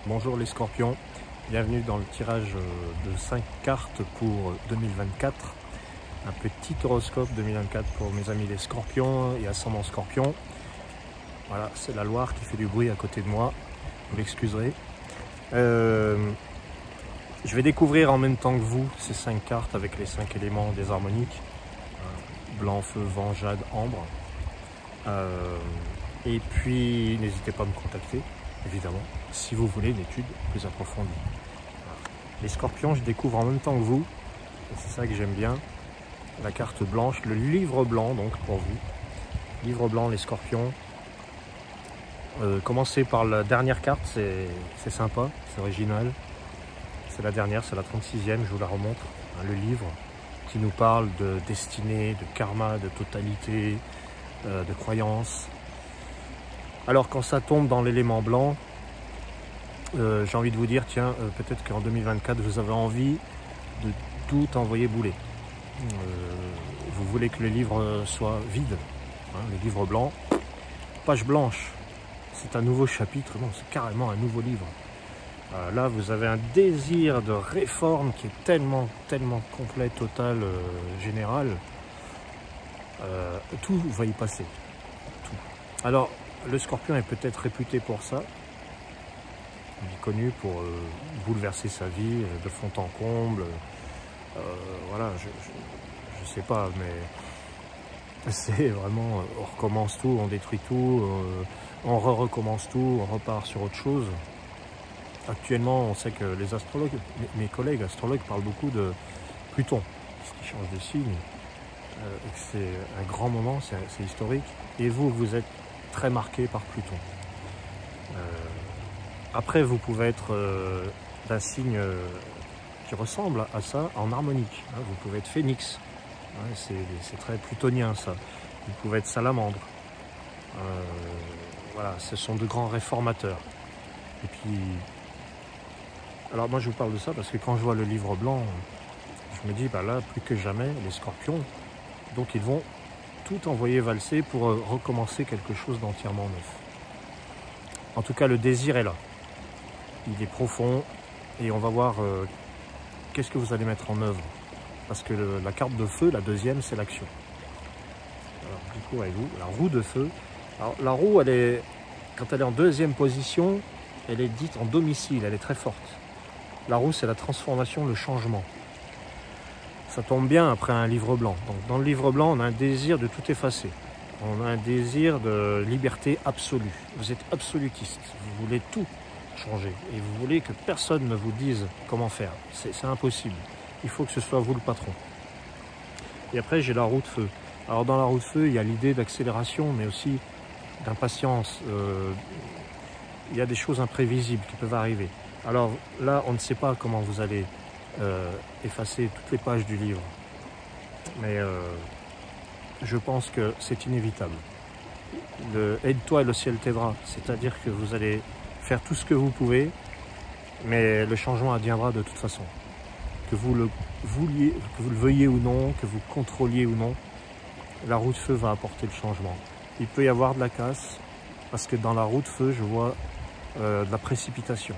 Bonjour les scorpions, bienvenue dans le tirage de 5 cartes pour 2024. Un petit horoscope 2024 pour mes amis les scorpions et ascendant scorpion. Voilà, c'est la Loire qui fait du bruit à côté de moi, vous l'excuserez. Je vais découvrir en même temps que vous ces 5 cartes avec les 5 éléments des harmoniques. Blanc, feu, vent, jade, ambre. Et puis n'hésitez pas à me contacter, évidemment, si vous voulez une étude plus approfondie. Les scorpions, je découvre en même temps que vous, c'est ça que j'aime bien, la carte blanche, le livre blanc donc pour vous. Livre blanc, les scorpions. Commencez par la dernière carte, c'est sympa, c'est original. C'est la dernière, c'est la 36e, je vous la remontre. Le livre qui nous parle de destinée, de karma, de totalité, de croyance. Alors quand ça tombe dans l'élément blanc, j'ai envie de vous dire, tiens, peut-être qu'en 2024, vous avez envie de tout envoyer bouler. Vous voulez que le livre soit vide, hein, le livre blanc, page blanche, c'est un nouveau chapitre, non, c'est carrément un nouveau livre. Là, vous avez un désir de réforme qui est tellement complet, total, général. Tout va y passer. Tout. Alors, le scorpion est peut-être réputé pour ça. Il est connu pour bouleverser sa vie de fond en comble. Voilà, je sais pas, mais c'est vraiment, on recommence tout, on détruit tout, on recommence tout, on repart sur autre chose. Actuellement, on sait que les astrologues, mes collègues astrologues parlent beaucoup de Pluton, qui change de signe. C'est un grand moment, c'est historique. Et vous êtes très marqué par Pluton. Après, vous pouvez être d'un signe qui ressemble à ça en harmonique. Hein. Vous pouvez être phénix. Hein, c'est très plutonien, ça. Vous pouvez être salamandre. Voilà, ce sont de grands réformateurs. Et puis, alors moi je vous parle de ça parce que quand je vois le livre blanc, je me dis, bah là, plus que jamais, les scorpions, donc ils vont tout envoyer valser pour recommencer quelque chose d'entièrement neuf. En tout cas, le désir est là. Il est profond et on va voir qu'est-ce que vous allez mettre en œuvre. Parce que la carte de feu, la deuxième, c'est l'action. Alors, du coup, avec vous, la roue de feu. Alors, la roue, quand elle est en deuxième position, elle est dite en domicile, elle est très forte. La roue, c'est la transformation, le changement. Ça tombe bien après un livre blanc. Donc, dans le livre blanc, on a un désir de tout effacer. On a un désir de liberté absolue. Vous êtes absolutiste. Vous voulez tout changer. Et vous voulez que personne ne vous dise comment faire. C'est impossible. Il faut que ce soit vous le patron. Et après, j'ai la roue de feu. Alors, dans la roue de feu, il y a l'idée d'accélération, mais aussi d'impatience. Il y a des choses imprévisibles qui peuvent arriver. Alors là, on ne sait pas comment vous allez effacer toutes les pages du livre. Mais je pense que c'est inévitable. Aide-toi et le ciel t'aidera. C'est-à-dire que vous allez faire tout ce que vous pouvez, mais le changement adviendra de toute façon. Que vous le vouliez, que vous le veuillez ou non, que vous contrôliez ou non, la roue de feu va apporter le changement. Il peut y avoir de la casse, parce que dans la roue de feu, je vois de la précipitation.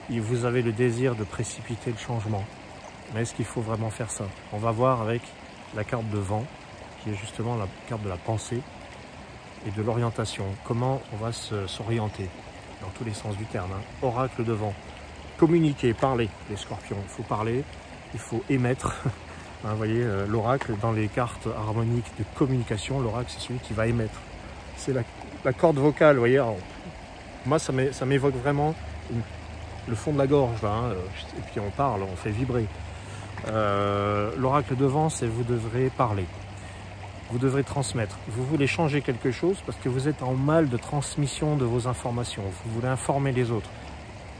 Et vous avez le désir de précipiter le changement. Mais est-ce qu'il faut vraiment faire ça? On va voir avec la carte de vent, qui est justement la carte de la pensée et de l'orientation. Comment on va s'orienter, dans tous les sens du terme. Hein. Oracle de vent. Communiquer, parler, les scorpions. Il faut parler, il faut émettre. Hein, vous voyez, l'oracle, dans les cartes harmoniques de communication, l'oracle, c'est celui qui va émettre. C'est la corde vocale, vous voyez. Alors, moi, ça m'évoque vraiment le fond de la gorge, là, hein, et puis on parle, on fait vibrer. L'oracle de vent, c'est vous devrez parler. Vous devrez transmettre. Vous voulez changer quelque chose parce que vous êtes en mal de transmission de vos informations. Vous voulez informer les autres.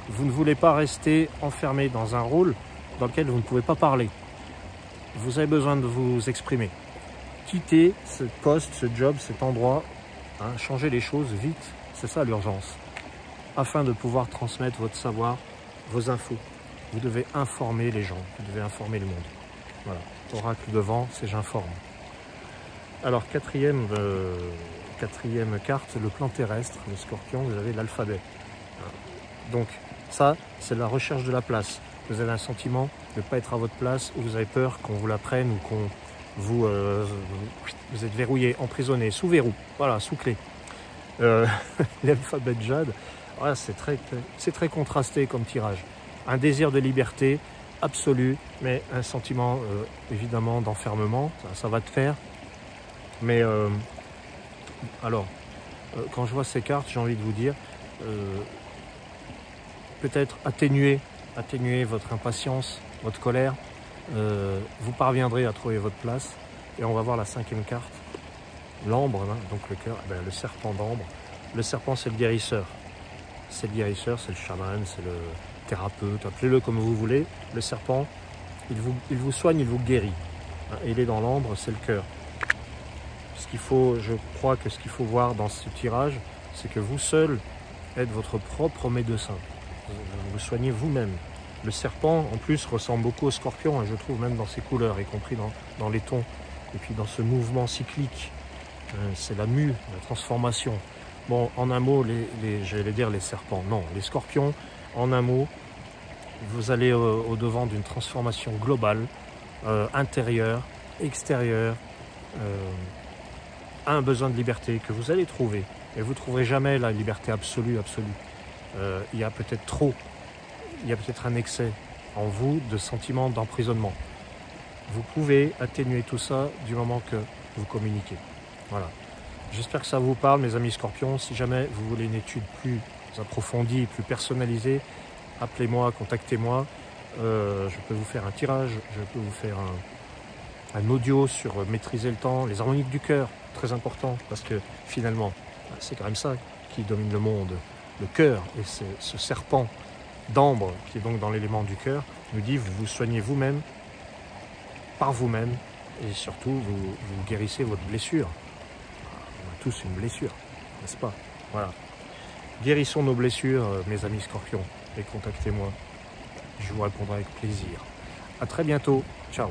Vous ne voulez pas rester enfermé dans un rôle dans lequel vous ne pouvez pas parler. Vous avez besoin de vous exprimer. Quittez ce poste, ce job, cet endroit, hein, changez les choses vite, c'est ça l'urgence. Afin de pouvoir transmettre votre savoir, vos infos. Vous devez informer les gens, vous devez informer le monde. Voilà, oracle de vent, c'est j'informe. Alors, quatrième carte, le plan terrestre, le scorpion, vous avez l'alphabet. Donc, Ça, c'est la recherche de la place. Vous avez un sentiment de ne pas être à votre place, ou vous avez peur qu'on vous la prenne, ou qu'on vous êtes verrouillé, emprisonné, sous verrou, voilà, sous clé. L'alphabet Jade, voilà, c'est très contrasté comme tirage. Un désir de liberté absolu, mais un sentiment évidemment d'enfermement, ça va te faire. Mais alors, quand je vois ces cartes, j'ai envie de vous dire, peut-être atténuer votre impatience, votre colère. Vous parviendrez à trouver votre place. Et on va voir la 5e carte, l'ambre, hein, donc le cœur, le serpent d'ambre. Le serpent, c'est le guérisseur. C'est le guérisseur, c'est le chaman, c'est le thérapeute, appelez-le comme vous voulez. Le serpent, il vous soigne, il vous guérit. Et il est dans l'ambre, c'est le cœur. Je crois que ce qu'il faut voir dans ce tirage, c'est que vous seul êtes votre propre médecin. Vous soignez vous-même. Le serpent, en plus, ressemble beaucoup au scorpion, hein, je trouve, même dans ses couleurs, y compris dans les tons. Et puis dans ce mouvement cyclique, c'est la mue, la transformation. Bon, en un mot, j'allais dire les serpents, non, les scorpions, en un mot, vous allez au-devant d'une transformation globale, intérieure, extérieure, un besoin de liberté que vous allez trouver. Et vous ne trouverez jamais la liberté absolue. Il y a peut-être trop, il y a peut-être un excès en vous de sentiments d'emprisonnement. Vous pouvez atténuer tout ça du moment que vous communiquez. Voilà. J'espère que ça vous parle, mes amis scorpions. Si jamais vous voulez une étude plus approfondie, plus personnalisée, appelez-moi, contactez-moi. Je peux vous faire un tirage, je peux vous faire un audio sur maîtriser le temps, les harmoniques du cœur, très important, parce que finalement, c'est quand même ça qui domine le monde. Le cœur, et ce serpent d'ambre, qui est donc dans l'élément du cœur, nous dit vous vous soignez vous-même, par vous-même, et surtout vous guérissez votre blessure. On a tous une blessure, n'est-ce pas? Voilà. Guérissons nos blessures, mes amis scorpions, et contactez-moi. Je vous répondrai avec plaisir. À très bientôt. Ciao.